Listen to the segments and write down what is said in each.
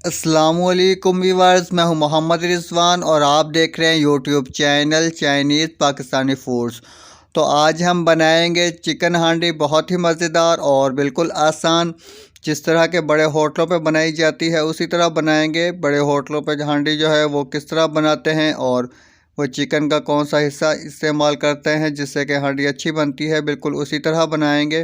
अस्सलामुअलैकुम व्यूअर्स, मैं हूं मोहम्मद रिजवान और आप देख रहे हैं YouTube channel Chinese Pakistani foods. तो आज हम बनाएंगे चिकन हांडी, बहुत ही मज़ेदार और बिल्कुल आसान। जिस तरह के बड़े होटलों पे बनाई जाती है उसी तरह बनाएंगे। बड़े होटलों पे हांडी जो है वो किस तरह बनाते हैं और वो चिकन का कौन सा हिस्सा इस्तेमाल करते हैं जिससे कि हांडी अच्छी बनती है, बिल्कुल उसी तरह बनाएंगे।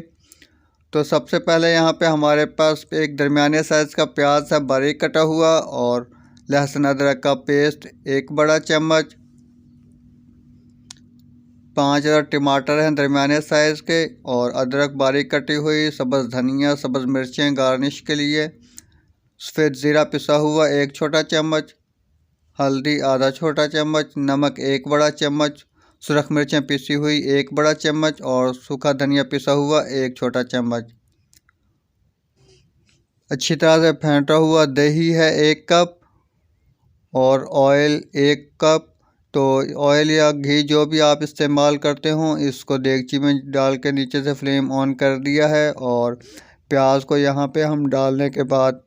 तो सबसे पहले यहाँ पे हमारे पास एक दरमियाने साइज़ का प्याज है बारीक कटा हुआ, और लहसुन अदरक का पेस्ट एक बड़ा चम्मच, 5 टमाटर हैं दरमियाने साइज़ के, और अदरक बारीक कटी हुई, सब्ज़ धनिया, सब्ज़ मिर्चें गार्निश के लिए, सफ़ेद ज़ीरा पिसा हुआ एक छोटा चम्मच, हल्दी आधा छोटा चम्मच, नमक एक बड़ा चम्मच, सुरख मिर्चें पिसी हुई एक बड़ा चम्मच, और सूखा धनिया पिसा हुआ एक छोटा चम्मच। अच्छी तरह से फेंटा हुआ दही है 1 कप, और ऑयल 1 कप। तो ऑयल या घी जो भी आप इस्तेमाल करते हो, इसको देगची में डाल के नीचे से फ्लेम ऑन कर दिया है, और प्याज को यहाँ पे हम डालने के बाद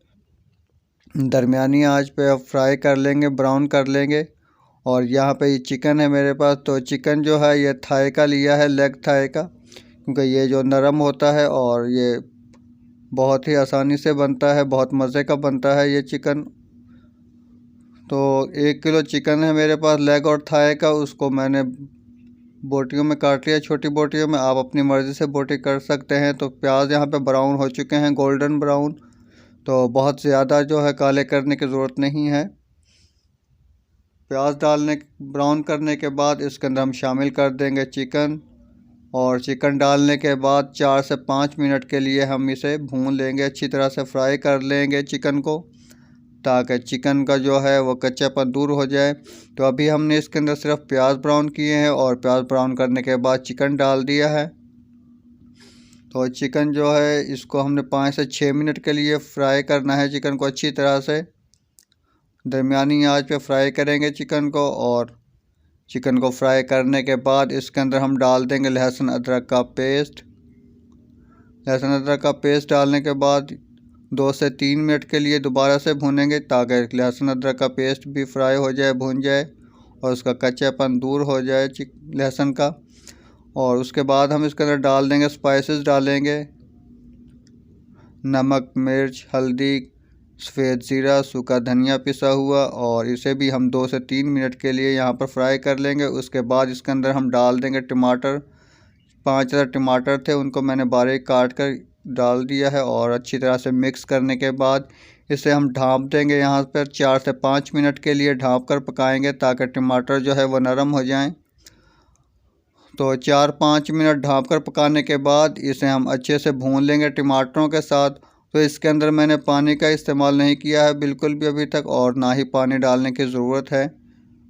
दरमियानी आंच पे अब फ्राई कर लेंगे, ब्राउन कर लेंगे। और यहाँ पे ये चिकन है मेरे पास, तो चिकन जो है ये थाई का लिया है, लेग थाई का, क्योंकि ये जो नरम होता है और ये बहुत ही आसानी से बनता है, बहुत मज़े का बनता है ये चिकन। तो 1 किलो चिकन है मेरे पास, लेग और थाई का, उसको मैंने बोटियों में काट लिया, छोटी बोटियों में। आप अपनी मर्ज़ी से बोटी कर सकते हैं। तो प्याज यहाँ पे ब्राउन हो चुके हैं, गोल्डन ब्राउन। तो बहुत ज़्यादा जो है काले करने की ज़रूरत नहीं है। प्याज डालने ब्राउन करने के बाद इसके अंदर हम शामिल कर देंगे चिकन, और चिकन डालने के बाद 4 से 5 मिनट के लिए हम इसे भून लेंगे, अच्छी तरह से फ्राई कर लेंगे चिकन को, ताकि चिकन का जो है वो कच्चापन दूर हो जाए। तो अभी हमने इसके अंदर सिर्फ प्याज ब्राउन किए हैं, और प्याज ब्राउन करने के बाद चिकन डाल दिया है। तो चिकन जो है इसको हमने 5 से 6 मिनट के लिए फ्राई करना है, चिकन को अच्छी तरह से दरमियानी आंच पे फ्राई करेंगे चिकन को। और चिकन को फ्राई करने के बाद इसके अंदर हम डाल देंगे लहसुन अदरक का पेस्ट। लहसुन अदरक का पेस्ट डालने के बाद 2 से 3 मिनट के लिए दोबारा से भूनेंगे, ताकि लहसुन अदरक का पेस्ट भी फ्राई हो जाए, भून जाए, और उसका कच्चापन दूर हो जाए लहसुन का। और उसके बाद हम इसके अंदर डाल देंगे स्पाइसेस, डालेंगे नमक, मिर्च, हल्दी, सफ़ेद ज़ीरा, सूखा धनिया पिसा हुआ, और इसे भी हम 2 से 3 मिनट के लिए यहाँ पर फ्राई कर लेंगे। उसके बाद इसके अंदर हम डाल देंगे टमाटर। 5 टमाटर थे, उनको मैंने बारीक काट कर डाल दिया है, और अच्छी तरह से मिक्स करने के बाद इसे हम ढाँप देंगे। यहाँ पर 4 से 5 मिनट के लिए ढाँप कर पकाएंगे, ताकि टमाटर जो है वो नरम हो जाएं। तो 4-5 मिनट ढाँप कर पकाने के बाद इसे हम अच्छे से भून लेंगे टमाटरों के साथ। तो इसके अंदर मैंने पानी का इस्तेमाल नहीं किया है बिल्कुल भी अभी तक, और ना ही पानी डालने की ज़रूरत है,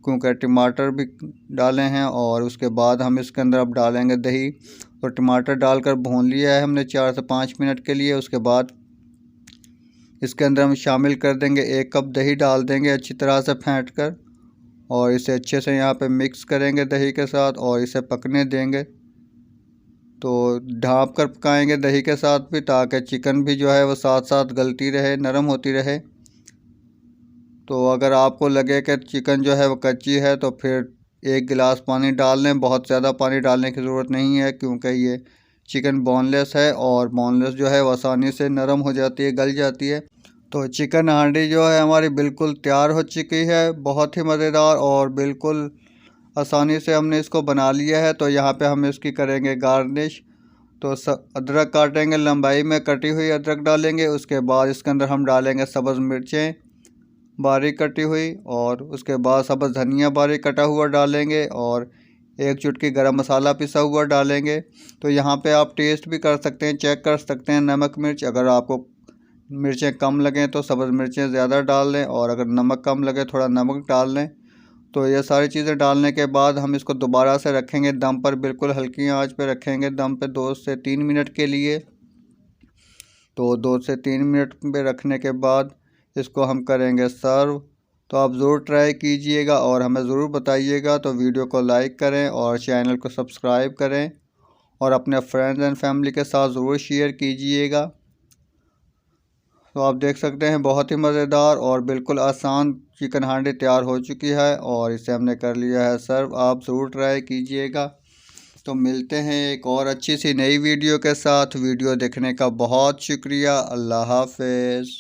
क्योंकि टमाटर भी डाले हैं। और उसके बाद हम इसके अंदर अब डालेंगे दही। तो टमाटर डालकर भून लिया है हमने 4 से 5 मिनट के लिए। उसके बाद इसके अंदर हम शामिल कर देंगे 1 कप दही, डाल देंगे अच्छी तरह से फेंट कर, और इसे अच्छे से यहाँ पे मिक्स करेंगे दही के साथ, और इसे पकने देंगे। तो ढाँप कर पकाएंगे दही के साथ भी, ताकि चिकन भी जो है वो साथ साथ गलती रहे, नरम होती रहे। तो अगर आपको लगे कि चिकन जो है वो कच्ची है, तो फिर 1 गिलास पानी डाल लें। बहुत ज़्यादा पानी डालने की ज़रूरत नहीं है, क्योंकि ये चिकन बोनलेस है, और बोनलेस जो है वो आसानी से नरम हो जाती है, गल जाती है। तो चिकन हांडी जो है हमारी बिल्कुल तैयार हो चुकी है, बहुत ही मज़ेदार, और बिल्कुल आसानी से हमने इसको बना लिया है। तो यहाँ पे हम इसकी करेंगे गार्निश। तो अदरक काटेंगे, लंबाई में कटी हुई अदरक डालेंगे। उसके बाद इसके अंदर हम डालेंगे सब्ज़ मिर्चें बारीक कटी हुई, और उसके बाद सब्ज़ धनिया बारीक कटा हुआ डालेंगे, और 1 चुटकी गरम मसाला पिसा हुआ डालेंगे। तो यहाँ पे आप टेस्ट भी कर सकते हैं, चेक कर सकते हैं नमक मिर्च। अगर आपको मिर्चें कम लगें तो सब्ज़ मिर्चें ज़्यादा डाल लें, और अगर नमक कम लगे थोड़ा नमक डाल लें। तो ये सारी चीज़ें डालने के बाद हम इसको दोबारा से रखेंगे दम पर, बिल्कुल हल्की आंच पे रखेंगे दम पे 2 से 3 मिनट के लिए। तो 2 से 3 मिनट पे रखने के बाद इसको हम करेंगे सर्व। तो आप ज़रूर ट्राई कीजिएगा और हमें ज़रूर बताइएगा। तो वीडियो को लाइक करें और चैनल को सब्सक्राइब करें, और अपने फ्रेंड्स एंड फैमिली के साथ ज़रूर शेयर कीजिएगा। तो आप देख सकते हैं बहुत ही मज़ेदार और बिल्कुल आसान चिकन हांडी तैयार हो चुकी है और इसे हमने कर लिया है सर्व। आप ज़रूर ट्राई कीजिएगा। तो मिलते हैं एक और अच्छी सी नई वीडियो के साथ। वीडियो देखने का बहुत शुक्रिया। अल्लाह हाफ़िज़।